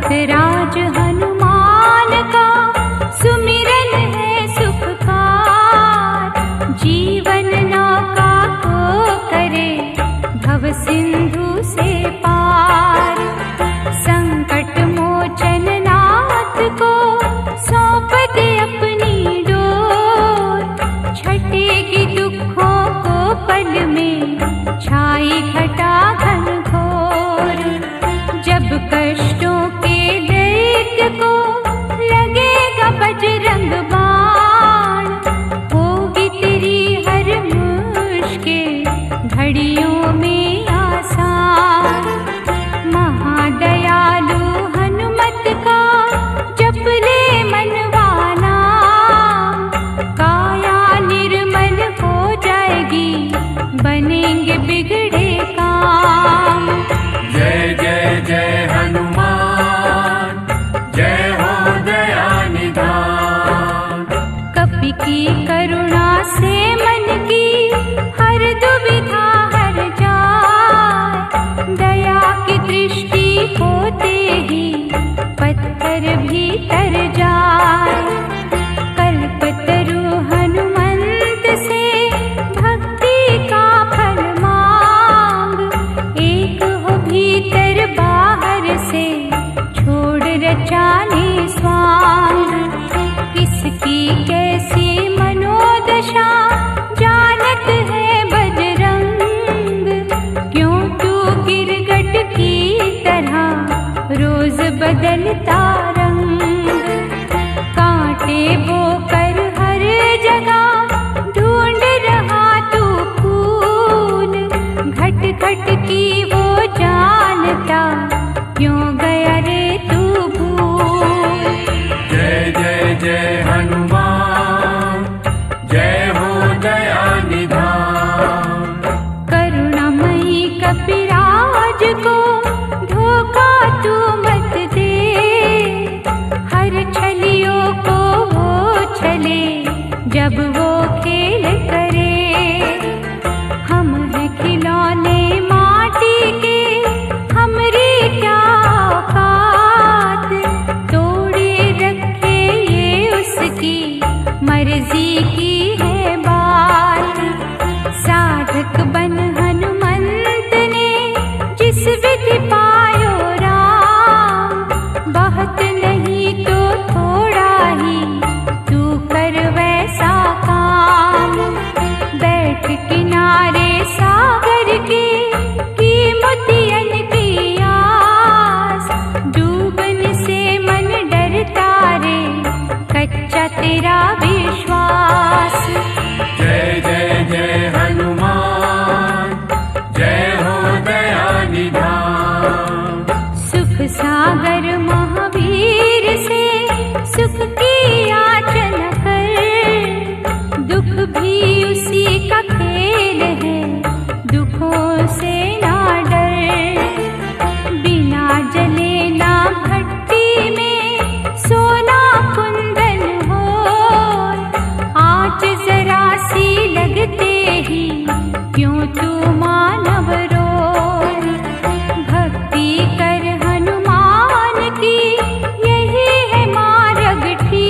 भक्तराज हनुमान का सुमिरन है सुखकार। जीवन नौका को करे भव सिंधु से पार। संकट मोचन नाथ को सौंप दे अपनी डोर। छटेगी दुखों को पल में छाई घटा घनघोर। जब कष्टों के दैत्य को लगेगा बजरंग बाण। होगी तेरी हर मुश्किल घड़ियों में आसान। महादयालु हनुमत का जप ले मनवाना। काया निर्मल हो जाएगी बनेंगे बिगड़े काम। जय जय जय हनुमान, जय हो दया निधान। कपि की करुणा से मन की हर दुविधा हर जाए। दया की दृष्टि होते ही पत्थर भी तर जाए। कल्पतरु हनुमंत से भक्ति का फल मांग। एक हो भीतर बाहर से छोड़ रचाने स्वांग। किसकी कैसी मनोदशा जानत है बजरंग। क्यों तू गिरगट की तरह रोज बदलता रंग। कांटे बोकर हर जगह ढूंढ रहा तू फूल। घट घट की वो जानता क्यों गया रे तू भूल। जय जय जय हनुमान, जय हो दया निधान। करुणामयी कपिराज को धोखा तू मत दे। हर छलियों को वो छले जब वो खेल करे। हम हैं खिलौने माटी के, हमरी क्या औकात। तोड़े रखे ये उसकी मर्जी की है बात। साधक बन हनुमंत ने जिस विधि पायो राम। बहुत नहीं तो थोड़ा ही तू कर वैसा काम। बैठ किनारे सागर के कीमतियन की आस। डूबने से मन डरता रे कच्चा तेरा विश्वास। जय जय जय हनुमान, जय हो दया निधान। सुख सागर महावीर से सुख की याचना कर। दुख भी उसी का खेल है, दुखों से ना डर। बिना जले ना भट्टी में सोना कुंदन हो। आँच जरा सी लगते ही क्यों तू मानव रोए। भक्ति कर हनुमान की यही है मार्ग ठीक।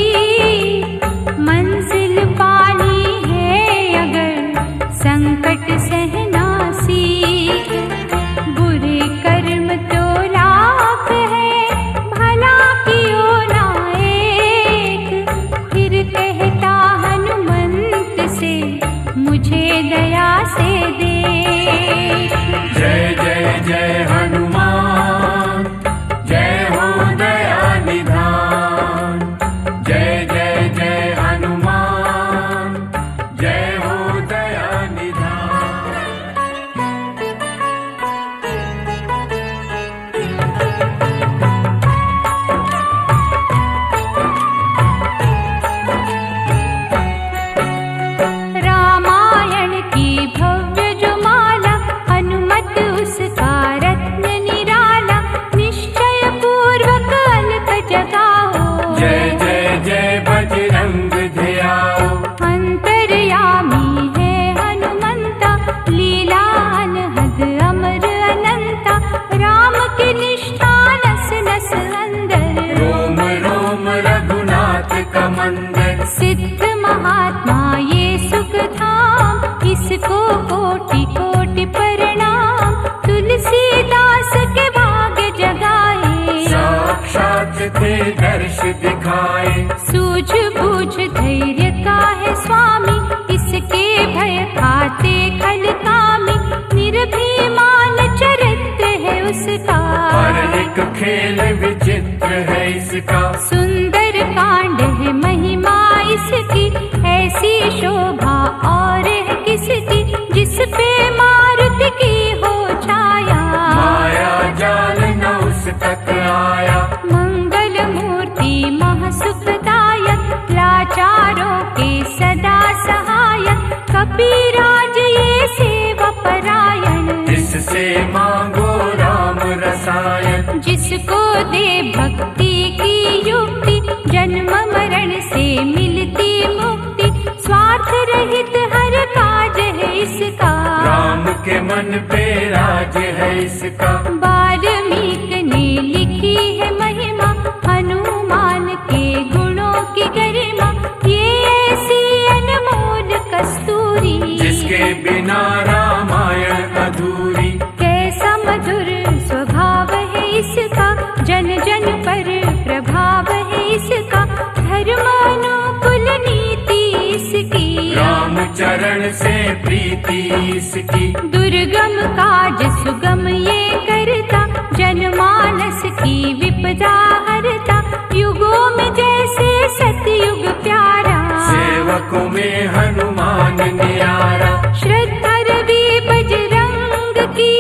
मंदिर। सिद्ध महात्मा ये सुख धाम, इसको कोटि कोटि प्रणाम। तुलसीदास के भाग्य जगाए, साक्षात थे दर्श दिखाए। सूझबूझ धैर्य का है स्वामी, इसके भय खाते खल कामी। निर्भीमान चरित्र है उसका, हर एक खेल विचित्र है इसका। सुंदर कांड है महिमा इसकी, ऐसी शोभा और है किसकी। जिस पे मारुति की हो छाया, माया जाल न उस तक आया। मंगल मूर्ति महासुखदायक, लाचारों के सदा सहायक। कपिराज ये सेवा परायण, इससे मांगो राम रसायन। जिसको दे भक्ति की युक्ति, जन्म मरण से मिलती मुक्ति। स्वार्थ रहित हर काज है इसका, राम के मन पे राज है इसका। वाल्मीकि ने लिखी है महिमा, हनुमान के गुणों की गरिमा। ये ऐसी अनमोल कस्तूरी, जिसके बिना रामायण अधूरी। कैसा मधुर स्वभाव है इसका, जन जन पर प्रभाव है इसका। धर्म अनुकूल नीति इसकी, राम चरण से प्रीति इसकी। दुर्गम काज सुगम ये करता, जनमानस की विपदा हरता। युगों में जैसे सतयुग प्यारा, सेवकों में हनुमान न्यारा। श्रद्धा रवि बजरंग की,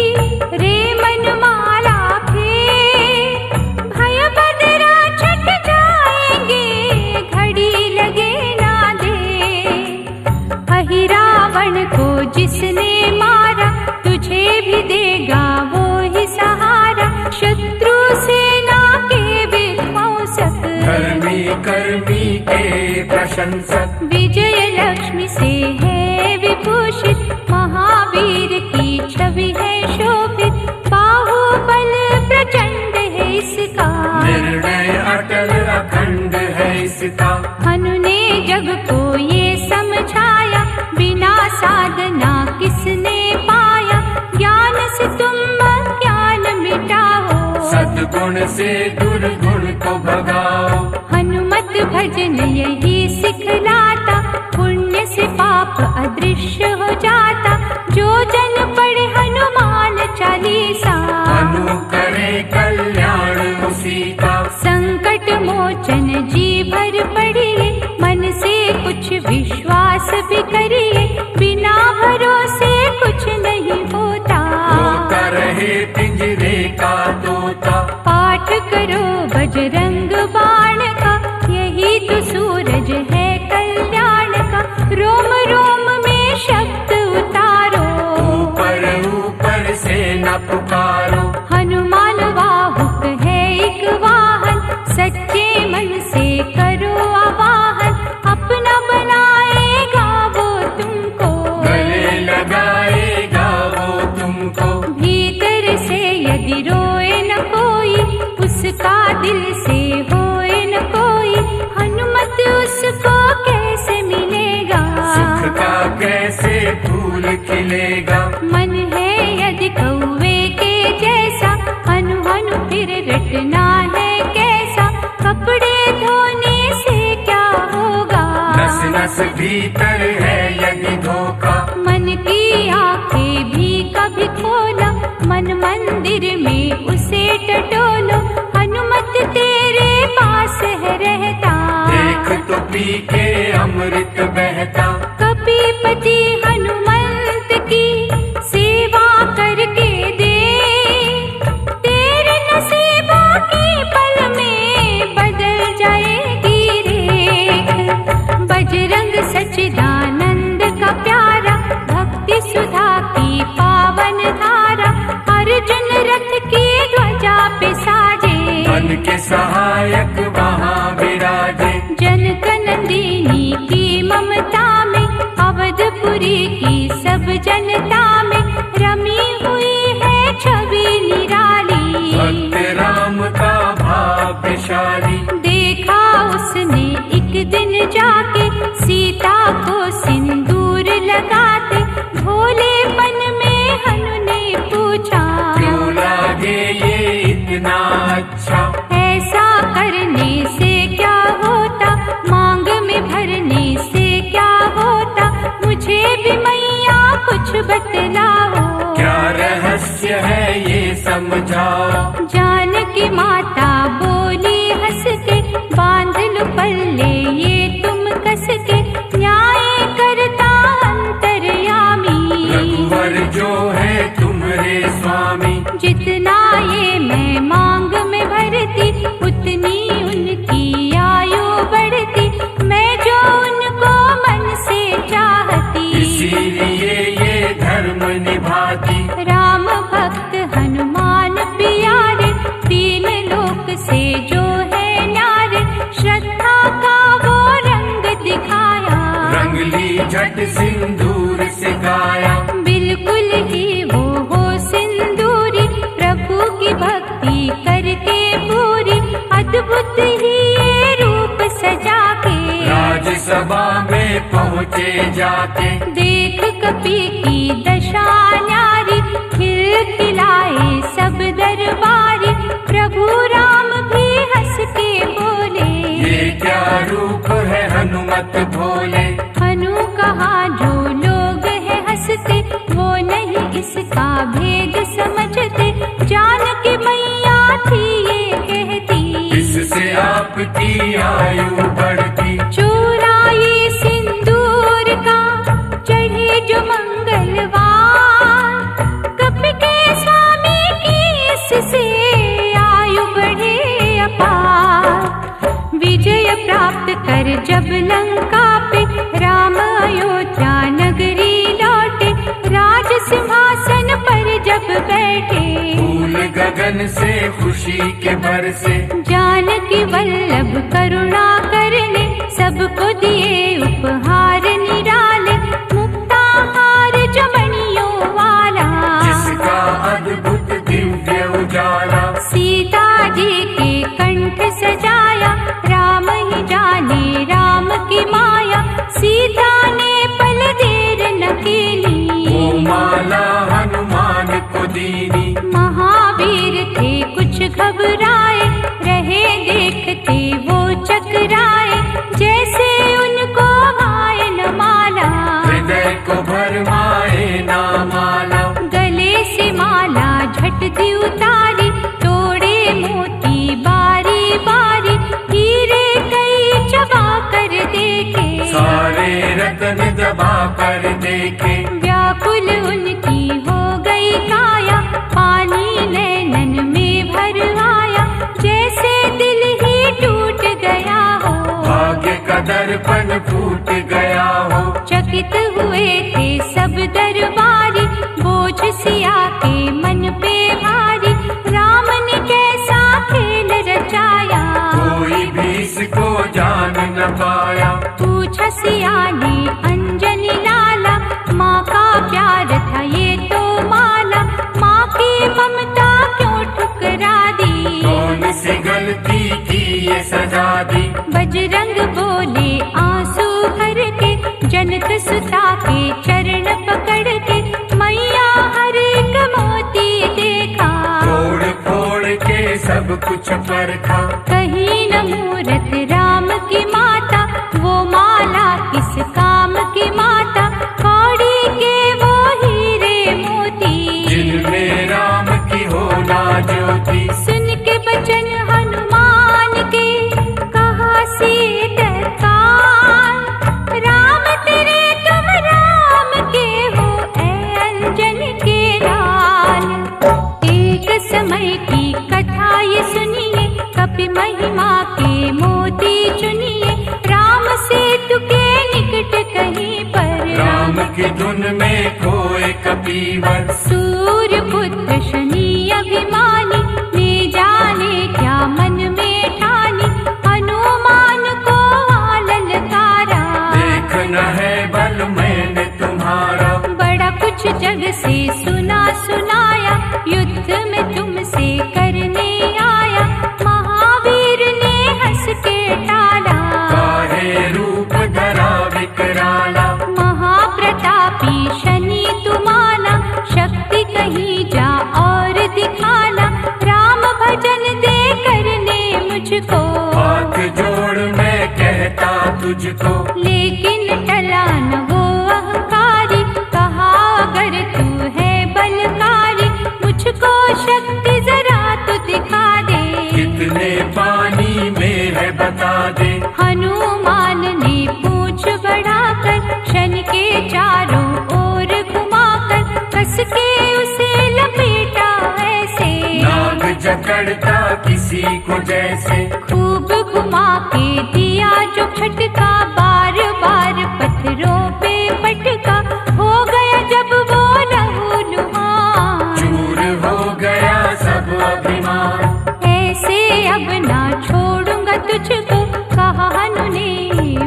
रे मनमाला फेर। भय बदरा छट जाएंगे, घड़ी लगे ना दे। अहि रावण को जिसने मारा, तुझे भी देगा वो ही सहारा। शत्रु सेना के विध्वंसक, धर्मी कर्मी के प्रशंसक। विजय लक्ष्मी से है विभूषित, महावीर की छवि है शोभित। बाहुबल प्रचंड है इसका, निर्णय अटल अखंड है इसका। हनु ने जग को ये समझाया, बिना साधना किसने पाया। ज्ञान से तुम अज्ञान मिटाओ, सद्गुण से दुर्गुण को भगाओ। हनुमत भजन यही सिखलाता, पुण्य से पाप अदृश्य हो जाता। जो जन पढ़े हनुमान चालीसा, हनु करे कल्याण उसी का। संकट मोचन जी भर पड़िए, मन से कुछ विश्वास भी करिए। बिना भरोसे कुछ नहीं होता, होता रहे पिंजरे का तोता। पाठ करो बजरंग बाण का, यही तो सूरज है कल्याण का। रोम रोम में शब्द उतारो, ऊपर ऊपर से न पुकारो। हनुमान वाहुक है एक वाहन, सच्चे मन से करो आवाहन। अपना बनाएगा वो तुमको, गले लगाएगा वो तुमको। भीतर से यदि रोए न कोई, उसका दिल से होए न कोई। हनुमत उसको कैसे मिलेगा, सुख का कैसे फूल खिलेगा। मन है यदि कौवे के जैसा, हनु हनु फिर रटना है कैसा। कपड़े धोने से क्या होगा, नस नस भीतर है यदि धोखा। मन की आंखें भी कभी खोला, मन मंदिर में उसे टटोलो। हनुमत तेरे पास है रहता, देख तो पी के अमृत बहता। कपीपति हनुमंत की सेवा करके दे, तेरे नसीबों की पल में बदल जाएगी रेख। बजरंग सच्चिदानंद का प्यारा, भक्ति सुधा की पावन धारा। अर्जुन रथ की ध्वजा पे साजे, मन के सहायक वहाँ विराजे। जनक नंदिनी की ममता में, अवधपुरी की सब जनता में। रमी हुई है छवि निराली, भक्त राम का भाग्यशाली। देखा उसने एक दिन कितना अच्छा। ऐसा करने से क्या होता, मांग में भरने से क्या होता, मुझे भी मैया कुछ बतलाओ। क्या रहस्य है ये समझाओ। जानकी माता बोली हंस के, बांध लो पल्ले ये तुम कस के, न्याय करता अंतर्यामी। रघुवर जो है तुम्हारे स्वामी, जितना ये मैं मांग में भरती, उतनी उनकी आयु बढ़ती, मैं जो उनको मन से चाहती, इसीलिए ये धर्म निभाती। राम भक्त हनुमान प्यारे, तीन लोक से जो है न्यारे, श्रद्धा का वो रंग दिखाया, रंगली झट सिंदूर से गाया। बिल्कुल ही वो हो सिंदूरी, प्रभु की भक्ति करके पूरी, अद्भुत ही ये रूप सजा के, राजसभा में पहुँचे जाके। देख कपि की दशा न्यारी, खिलखिलाए सब दरबारी, प्रभु राम भी हंस के बोले, ये क्या रूप है हनुमत भोले। हनु कहा जो लोग हैं हंसते, वो नहीं इसका भेद समझते, जानकी मैया थी ये कहती, इससे आपकी आयु बढ़ती। चुराए सिंदूर का चढ़े जो मंगलवार, कपि के स्वामी की इससे आयु बढ़े अपार। विजय प्राप्त कर जब लंका पे, राम अयोध्या नगरी लौटे, राज सिंहासन पर जब बैठे, फूल गगन से खुशी के बरसे। जानकी वल्लभ करुणा करने, सबको दिए उपहार निराले, मुक्ताहार जमनियों वाला, जिसका अद्भुत दिव्य उजाला। सीता जी के कंठ सजाया, राम ही जाने राम की माया, सीता ने पल देर न कीनी, वो माला हनुमान को दीनी। महावीर थे कुछ घबराए, रहे देखते वो चकराए, जैसे उनको भाए न माला, हृदय को भरमाए ना माला। गले से माला झट दी उतारी, तोड़े मोती बारी बारी, हीरे कई चबा कर देखे, सारे रत्न दबा कर देखे। व्याकुल उनकी हो गई काया, पानी नैनन में भर आया, जैसे दिल ही टूट गया हो, भाग्य का दर्पण फूट गया हो। चकित हुए थे सब दरबारी, बोझ सिया के मन पे भारी, राम ने कैसा खेल रचाया, कोई भी इसको जान न पाया। पूछा सिया ने अंजनी लाला, माँ का प्यार था ये तो माला, माँ की ममता क्यों ठुकरा दी, कौन सी गलती की ये सजा दी। बजरंग बोले आंसू भर के, जनक सुता के चरण पकड़ के, मैया हर एक मोती देखा, फोड़ फोड़ के सब कुछ परखा। कहीं न मूरत राम की माता, वो माला किस काम की माता, कौड़ी के वो हीरे मोती, जिनमें राम की होला ज्योति। सुन के बचन हनुमान के, कहा सीता काल, राम तेरे तुम राम के हो, ऐ अंजन के लाल। एक समय की कथा ये सुनिए, कपि महिमा के मोती चुनिए, राम सेतु के निकट कहीं पर, राम की धुन में खोए कपीवर। सूर्य पुत्र शनि अभिमानी, ने जाने क्या मन में ठानी, हनुमान को ललकारा, देखना है बल मैंने तुम्हारा। बड़ा कुछ जग से सुना सुनाया, युद्ध में तुमसे करने आया, महावीर ने हंस के टाला, काहे रूप धरा विकराला। महाप्रतापी शनि तुम्हारा, शक्ति कहीं जा और दिखाना, राम भजन कहानी में है बता दे। हनुमान ने पूंछ बढ़ाकर शनि के चारों ओर घुमाकर कस के उसे लपेटा ऐसे। नाग जकड़ता किसी को जैसे, खूब घुमा के दिया जो खटका, बार बार पत्थरों पे पटका। हो गया जब वो लहूलुहान, चूर हो गया सब अभिमान। ऐसे अब ना छोड़ूंगा तुझको, कहा हनु ने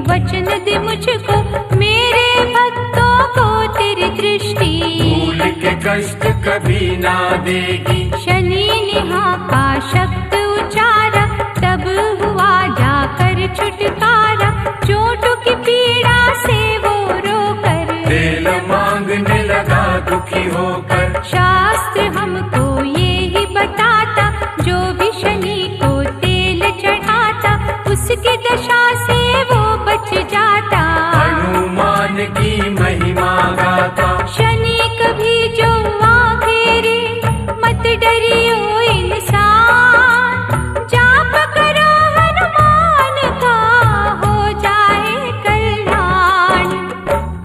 वचन दे मुझको। मेरे भक्तों को तेरी दृष्टि भूल के कष्ट कभी ना देगी। शनि ने हाका शब्द उचारा, तब हुआ जाकर छुटकारा। चोटों की पीड़ा से वो रोकर तेल मांगने लगा दुखी होकर। शास्त्र हमको ये ही बताता, जो भी शनि को तेल चढ़ाता उसकी दशा से वो बच जाता। हनुमान की महिमा गाता, शनि कभी जो आखेरे मत डरियो इंसान। जाप करो हनुमान का हो जाए कल्याण।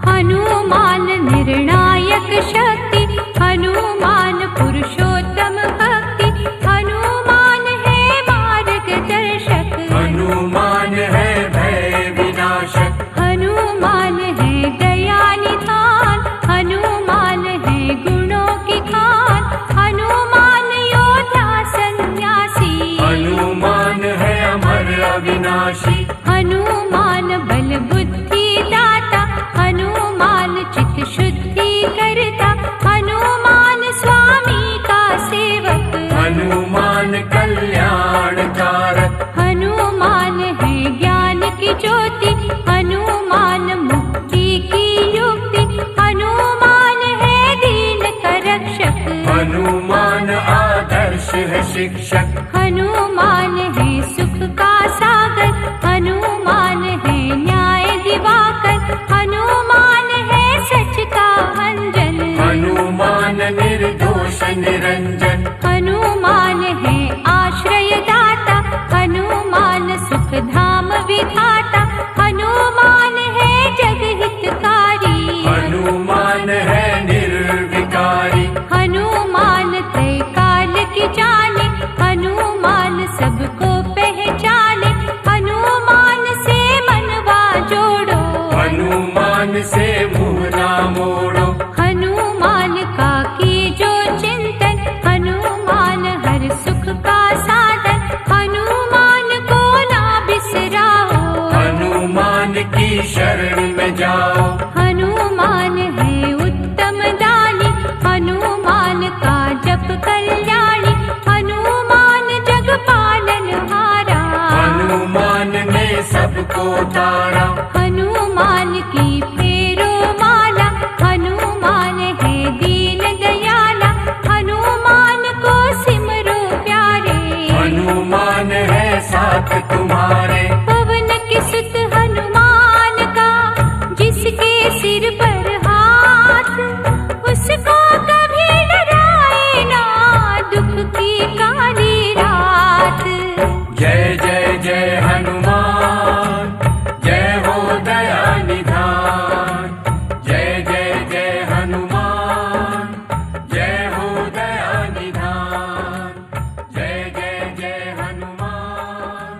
हनुमान निर्णायक शक्ति, हनुमान पुरुषोत्तम भक्ति। हनुमान है मार्गदर्शक, हनुमान है भय विनाशक। हनुमान है दया निधान, हनुमान है गुणों की खान। हनुमान योद्धा सन्यासी, हनुमान है अमर अविनाशी। हनुमान बल बुद्धि दाता, हनुमान चित्त शुद्धि करता। हनुमान स्वामी का सेवक, हनुमान कल्याण कारक। हनुमान है ज्ञान की ज्योति, हनुमान मुक्ति की युक्ति। हनुमान है दीन का रक्षक, हनुमान आदर्श है शिक्षक। हनुमान है सुख का सागर, हनुमान है न्याय दिवाकर। हनुमान है सच का अंजन, हनुमान निर्दोष निरंजन। हनुमान है आश्रय दाता, हनुमान सुख धाम विधाता। हनुमान है जग हितकारी, हनुमान है निर्विकारी। हनुमान त्रय काल की जाने, हनुमान सबको पहचाने। हनुमान से मनवा जोड़ो, हनुमान से मुँह ना मोड़ो। हनुमान का कीजो चिंतन, हनुमान हर सुख का साधन। हनुमान को ना बिसराओ, हनुमान की शरण में जाओ। हनुमान है उत्तम दानी, हनुमान का जप कल्याणी। हनुमान जग पालनहारा, हनुमान ने सबको तारा। हनुमान की फेरो माला, हनुमान है दीन दयाला। हनुमान को सिमरो प्यारे, हनुमान है साथ तुम्हारे। पवन के सुत हनुमान का, जिसके सिर पर हाथ, उसको कभी डराए ना दुख की काली रात। जय जय जय हनुमान, जय हो दया निधान। जय जय जय हनुमान, जय हो दया निधान। जय जय जय हनुमान,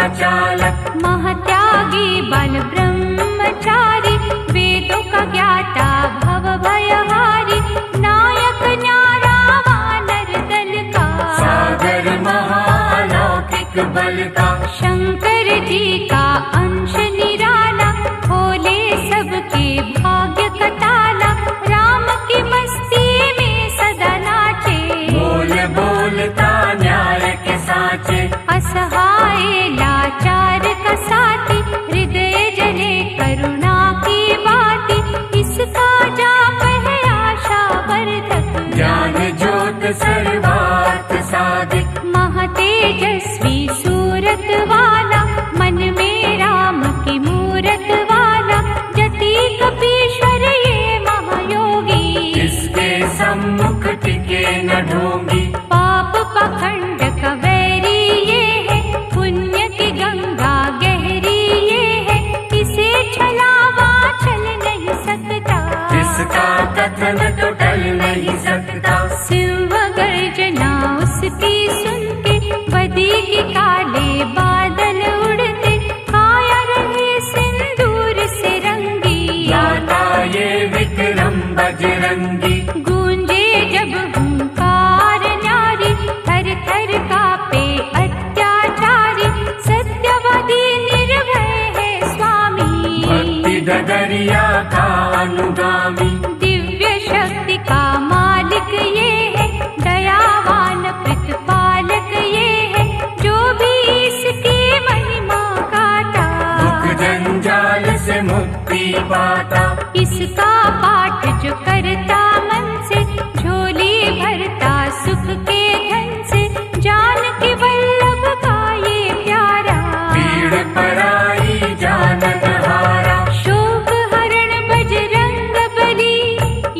चालक, महत्यागी बल ब्रह्मचारी, वेदों का ज्ञाता भव भयहारी, नायक न्यारा वानर दल का, सागर महालौकिक बल का, शंकर जी का अंश निराला, खोले सबके भाग्य का ताला, राम की मस्ती में सदा नाचे, बोल बोलता न्याय के साचे, असहाय लाचार का साथी, हृदय जले करुणा की बाती, इसका जाप है आशा वर्धक, ज्ञान ज्योत सर्वार्थ साधिक, महातेजस्वी सूरत वाला, मन में राम की मूरत वाला, जति कपीश्वर ये महायोगी, इसके सम्मुख टिके न ढोंगी, पाप पाखंड का वैरी ये है, पुण्य की गंगा गहरी ये है, इसे छलावा चल नहीं सकता, इसका कथन तो टल नहीं सकता, सिंह गर्जना उसकी सुन के, बदी के काले बादल उड़ते, काया रहे सिंदूर से रंगी, गाता ये विक्रम बजरंगी, गूंजे जब हुंकार न्यारी, थर थर कांपे अत्याचारी, सत्यवादी निर्भय है स्वामी, भक्ति डगरिया का अनुगामी, दिव्य शक्ति का मालिक ये है, दयावान प्रतिपालक ये है, जो भी इसकी महिमा गाता, दुख जंजाल से मुक्ति पाता, इसका पाठ जो करता मन से, झोली भरता सुख के धन से, जान के वल्लभ का ये प्यारा, पीड़ पराई जानन हारा, शोक हरण बजरंग बली,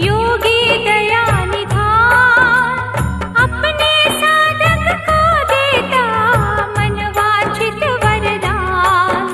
योगी दया निधान, अपने साधक को देता मन वांछित वरदान,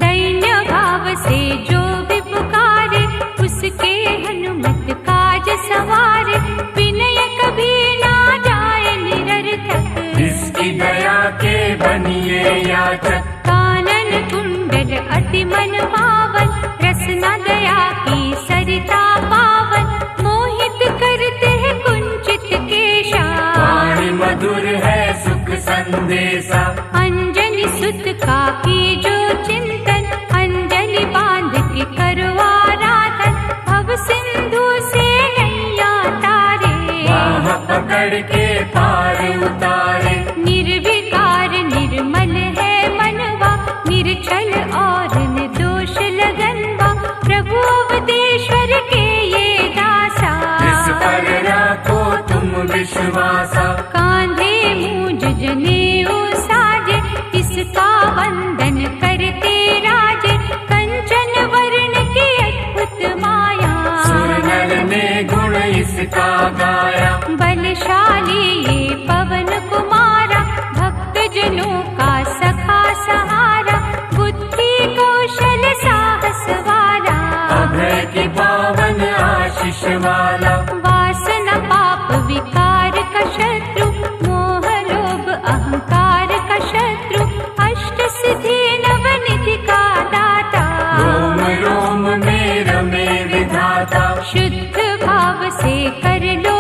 दैन्य भाव से जो भी पुकारे, उसके हनुमत काज सवारे, विनय कभी ना जाए निरर्थक, इसकी दया के बनिए याचक, कानन कुंडल अति मन पावन, रसना दया की सरिता पावन, मोहित करते हैं कुंचित केशा, वाणी मधुर है सुख संदेशा, अंजनी सुत का की जो चिंतन, अंजलि बांध के करो आराधन, भव सिंधु से नैया तारे, बाह पकड़ के पार उतारे, निर्विकार निर्मल है मनवा, निर्छल और निर्दोष लगनवा, प्रभु अवधेश्वर के ये दासा, इस पर राखो तुम विश्वासा, कांधे मूंज जनेऊ साजे, इसका वंदन करते राजे, कंचन वर्ण की अद्भुत माया, सुर नर ने गुण इसका गाया, बलशाली ये पवन कुमारा, भक्त जनों का सखा सहारा, बुद्धि कौशल साहस वाला, अभय की पावन आशीष वाला, वासना पाप विकार का शत्रु, मोह लोभ अहंकार का शत्रु, अष्ट सिद्धि नवनिधि का दाता, रोम रोम में रमे विधाता, शुद्ध भाव से कर लो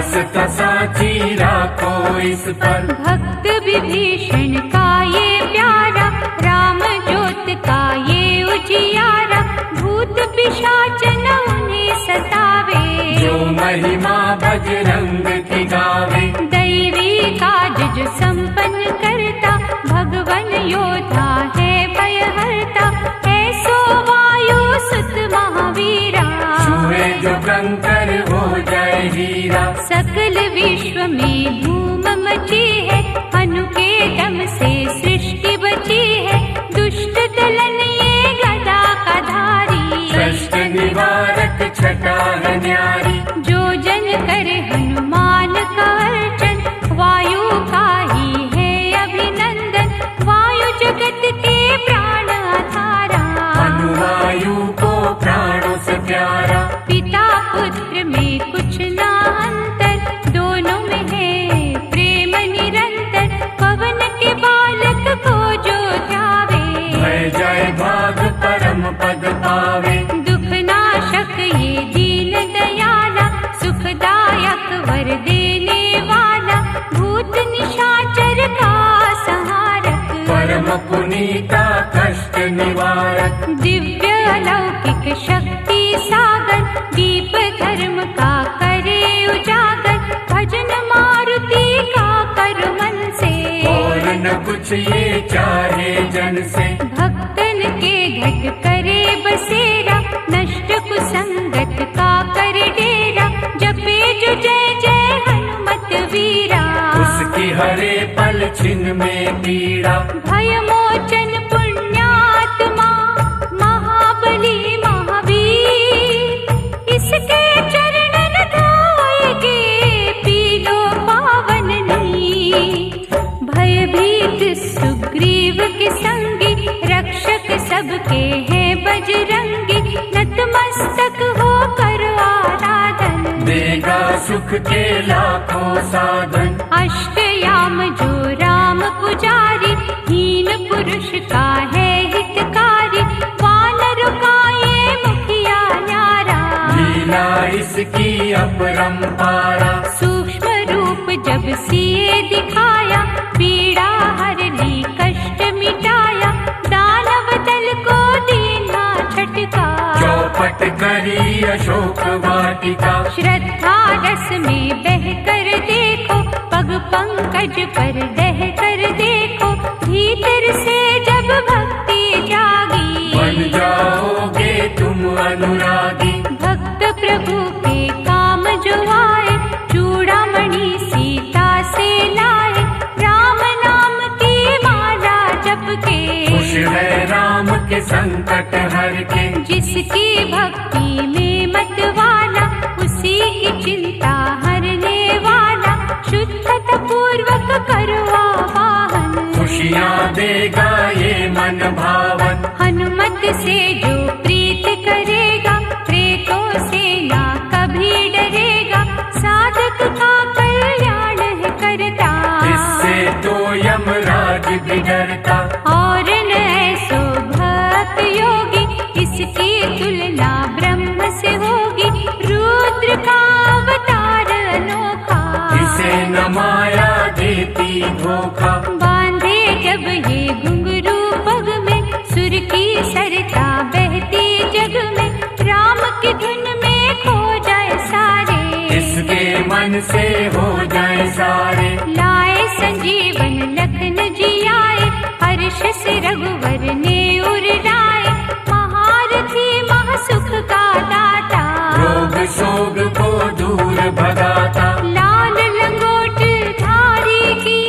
आस्था साची राखो इस पर। भक्त विभीषण का ये प्यारा, राम ज्योत का ये उजियारा, भूत पिशाच न उन्हें सतावे, जो महिमा बजरंग की गावे। दैवी काज जो संपन्न करता, भगवन योद्धा है भयहरता, ऐसो वायु सुत महावीरा, छुए जो कंकर हो जाए हीरा। सकल विश्व में धूम मची है, हनु के दम से सृष्टि बची है, दुष्ट दलन ये गदा का धारी, कष्ट निवारक छटा है न्यारी। जो जन करे हनुमान का अर्चन, वायु का ही है अभिनंदन, वायु जगत के प्राण आधारा, अनुवायु को प्राणों से प्यारा। पिता पुत्र में कुछ ना अंतर, दोनों में है प्रेम निरंतर, पवन के बालक को जो ध्यावे, भय जाए भाग परम पद पावे। दुख नाशक ये दीन दयाला, सुखदायक वर देने वाला, भूत निशाचर का संहारक, परम पुनीता कष्ट निवारक। दिव्य अलौकिक शक्ति सागर, दीप धर्म का करे उजागर, भजन मारुति का कर मन से, और न कुछ ये चाहे जन से। भक्तन के घट करे बसेरा, नष्ट कुसंगत का कर डेरा, जपे जो जय जय हनुमत वीरा, उसकी हरे पल छिन में पीड़ा। भय मोचन पुण्यात्मा, महाबली महावीर, इसके चरणन धोएगे, पीलो पावन नीर। भयभीत सुग्रीव के संगी, रक्षक सबके हैं बजरंगी, नतमस्तक हो कर आराधन, देगा सुख के लाखों साधन। अष्टयाम जो राम पुजारी, हीन पुरुष का है हितकारी, वानर का ये मुखिया न्यारा, लीला इसकी अपरंपारा। सूक्ष्म रूप जब सिए दिखाया, पीड़ा हर ली कष्ट मिटाया, दानव दल को दीना झटका, चौपट करी अशोक वाटिका। श्रद्धा रस में बह कर देखो, पग पंकज पर दह कर देखो, भीतर से जब भक्ति जागी, बन जाओगे तुम अनुरागी। भक्त प्रभु के काम जो आए, चूड़ामणि सीता से लाए, राम नाम की माला जप के, खुश है राम के संकट हर के। जिसकी भक्ति में मत वाला, उसी की चिंता हरने वाला, शुद्धता पूर्वक करो आवाहन, खुशियाँ देगा ये मन भावन। हनुमत से जो प्रीत करेगा, प्रेतों से ना कभी डरेगा, साधक का कल्याण है करता, इससे तो यमराज भी डरता। और न ऐसो भक्त योगी, इसकी तुलना ब्रह्म से होगी, रुद्र का अवतार अनोखा, इसे न माया देती धोखा। बांधे जब ये घुंघरू पग में, सुर की सरता बहती जग में, राम की धुन में खो जाए सारे, इसके मन से हो जाए सारे। लाए संजीवन लखन जी आए, हर्ष से रघुवर ने उर लाए, महारथी महासुख का दाता, रोग शोक को दूर भगाता। लाल लंगोट धारी की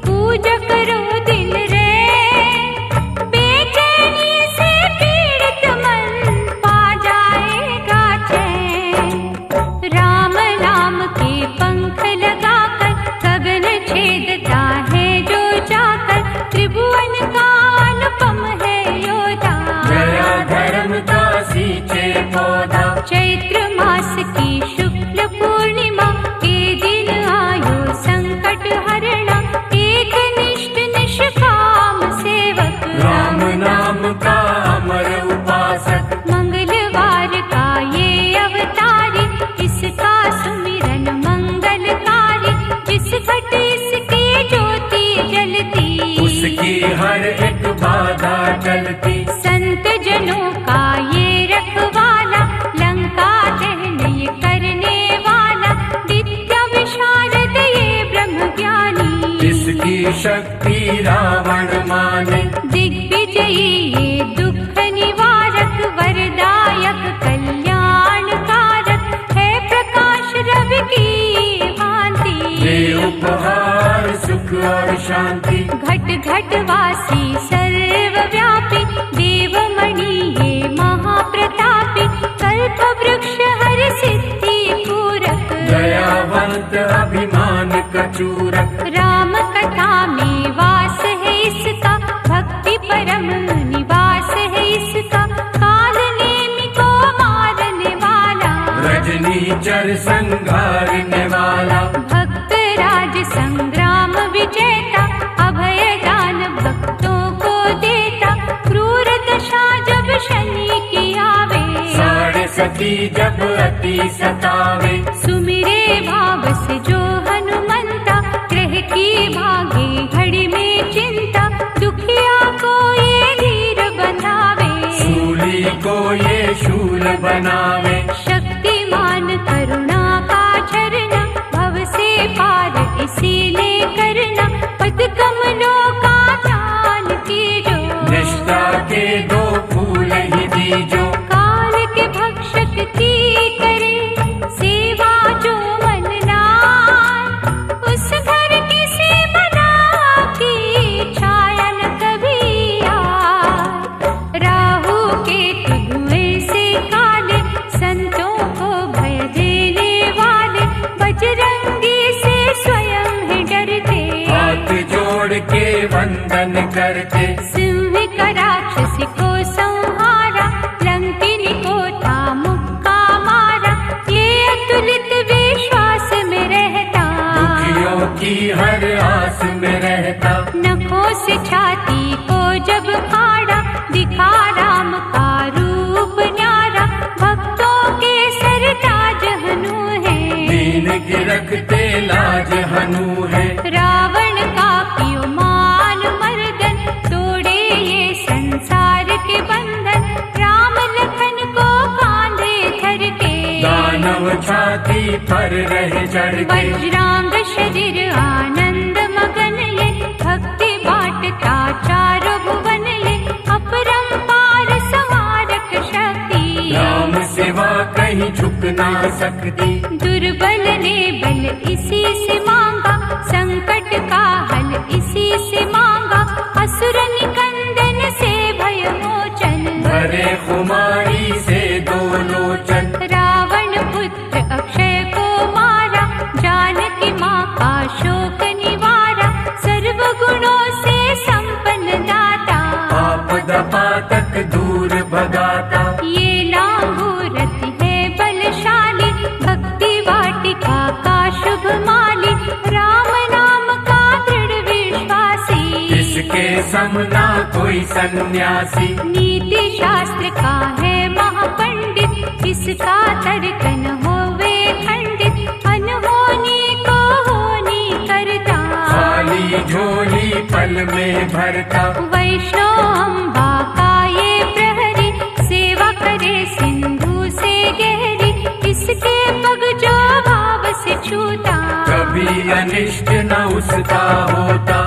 पूजा करो दिन रे, बेचैनी से पीड़ित मन पा जाएगा चैन, राम नाम के पंख लगाकर, गगन छेदता है जो जाकर, त्रिभुवन का अनुपम है योद्धा, गया धर्म का सींचे पौधा। चैत्र मास की शुक्ल पूर्णिमा, विद्यावंत अभिमान का चूरक। राम कथा में वास है इसका, भक्ति परम निवास है इसका, काल नेमि को मारने वाला, रजनीचर संघारने वाला, भक्त राज संग्राम विजेता, अभय दान भक्तों को देता, क्रूर दशा जब शनि की आवे, साढ़े सती जब अति सतावे, सुमिरे भाव से जो हनुमंता, ग्रह की भागे घड़ी में चिंता, दुखिया को ये धीर बनावे, शूली को ये शूल बनावे, शक्तिमान करुणा का झरना, भव से पार इसी ने करना, पद कमलों का ध्यान कीजो, निष्ठा के दो फूल ही दीजो, काल के भक्षक की करे सेवा जो मन लाए, उस घर की से बना की छाया न कभी आए, राहु के धुएं से काले, संतों को भय देने वाले, बजरंगी से स्वयं ही डरते, हाथ जोड़ के वंदन करते, सिंह का राक्षसी को संहारा, लंकिनी को था मुक्का मारा, ये अतुलित विश्वास में रहता, दुखियों की हर आस में रहता, नखों से छाती को जब फाड़ा, दिखा राम का रूप न्यारा, भक्तों के सरताज हनु है, दीन की रखते लाज हनु है, रावण का पियो मान मर्दन, तोड़े ये संसार के बंधन, राम लखन को कांधे धर के, दानव छाती पर रहे चढ़ के, वज्रांग शरीर आनंद मगन ये, भक्ति बाटता चारों भुवन ये, अपरंपार संहारक शक्ति, राम सिवा कहीं झुक ना सकती, दुर्बल ने बल इसी से मांगा, संकट का हल इसी से मांगा, असुर निकंदन से भय मोचन, भरे खुमारी से दो लोचन, रावण पुत्र अक्षय को मारा, जानकी माँ का शोक निवारा, सर्व गुणों से संपन्न दाता, आपदा पातक दूर भगाता, ये लांगू रथ है बलशाली, भक्ति वाटिका का शुभ माली, राम नाम का दृढ़ विश्वासी, इसके समना कोई सन्यासी, नीति शास्त्र का है महापंडित, इसका तर्क न होवे खंडित, अनहोनी को होनी करता, खाली झोली पल में भरता, वैष्णव अम्बा का ये प्रहरी, सेवा करे सिंधु से गहरी, इसके पग जो भाव से छूता, कभी अनिष्ट न उसका होता,